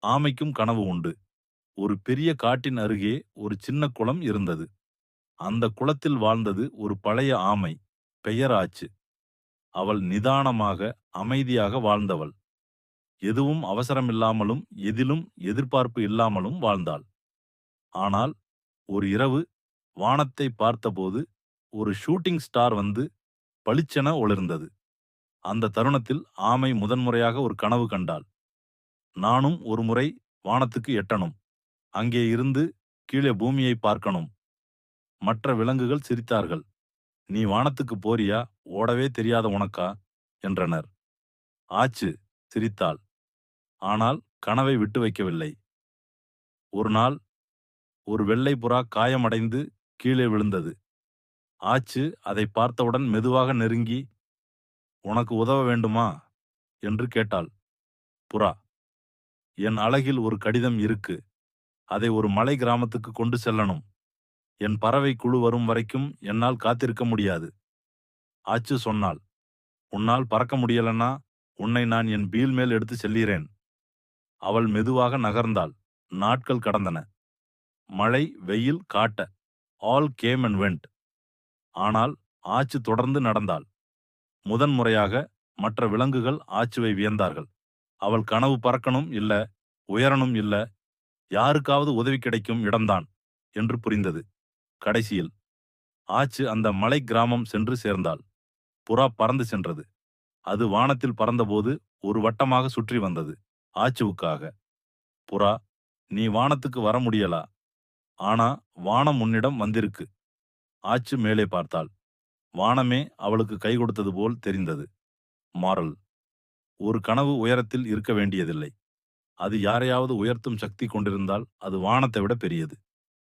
ஆமைக்கும் கனவு உண்டு. ஒரு பெரிய காட்டின் அருகே ஒரு சின்ன குளம் இருந்தது. அந்த குளத்தில் வாழ்ந்தது ஒரு பழைய ஆமை. பெயர் ஆச்சு. அவள் நிதானமாக, அமைதியாக வாழ்ந்தவள். எதுவும் அவசரமில்லாமலும், எதிலும் எதிர்பார்ப்பு இல்லாமலும் வாழ்ந்தாள். ஆனால் ஒரு இரவு வானத்தை பார்த்தபோது ஒரு ஷூட்டிங் ஸ்டார் வந்து பளிச்சென ஒளிர்ந்தது. அந்த தருணத்தில் ஆமை முதன்முறையாக ஒரு கனவு கண்டாள். நானும் ஒருமுறை வானத்துக்கு எட்டணும். அங்கே இருந்து கீழே பூமியை பார்க்கணும். மற்ற விலங்குகள் சிரித்தார்கள். "நீ வானத்துக்கு போறியா? ஓடவே தெரியாத உனக்கா?" என்றனர். ஆச்சு சிரித்தாள். ஆனால் கனவை விட்டு வைக்கவில்லை. ஒரு நாள் ஒரு வெள்ளை புறா காயமடைந்து கீழே விழுந்தது. ஆச்சு அதை பார்த்தவுடன் மெதுவாக நெருங்கி, "உனக்கு உதவ வேண்டுமா?" என்று கேட்டாள். புறா, "என் அலகில் ஒரு கடிதம் இருக்கு. அதை ஒரு மலை கிராமத்துக்கு கொண்டு செல்லணும். என் பறவை குழு வரும் வரைக்கும் என்னால் காத்திருக்க முடியாது." ஆச்சு சொன்னாள். "உன்னால் பறக்க முடியலன்னா உன்னை நான் என் பீல் மேல் எடுத்து செல்கிறேன்." அவள் மெதுவாக நகர்ந்தாள். நாட்கள் கடந்தன. மழை, வெயில், காட்ட ஆல் கேம் அண்ட் வெண்ட். ஆனால் ஆச்சு தொடர்ந்து நடந்தாள். முதன் முறையாக மற்ற விலங்குகள் ஆச்சுவை வியந்தார்கள். அவள் கனவு பறக்கணும் இல்ல, உயரணும் இல்ல, யாருக்காவது உதவி கிடைக்கும் இடம்தான் என்று புரிந்தது. கடைசியில் ஆச்சு அந்த மலை கிராமம் சென்று சேர்ந்தாள். புறா பறந்து சென்றது. அது வானத்தில் பறந்தபோது ஒரு வட்டமாக சுற்றி வந்தது. ஆச்சுவுக்காக. புறா, "நீ வானத்துக்கு வர முடியலா? ஆனா வானம் உன்னிடம் வந்திருக்கு." ஆச்சு மேலே பார்த்தாள். வானமே அவளுக்கு கை கொடுத்தது போல் தெரிந்தது. மாறல்: ஒரு கனவு உயரத்தில் இருக்க வேண்டியதில்லை. அது யாரையாவது உயர்த்தும் சக்தி கொண்டிருந்தால் அது வானத்தை விட பெரியது.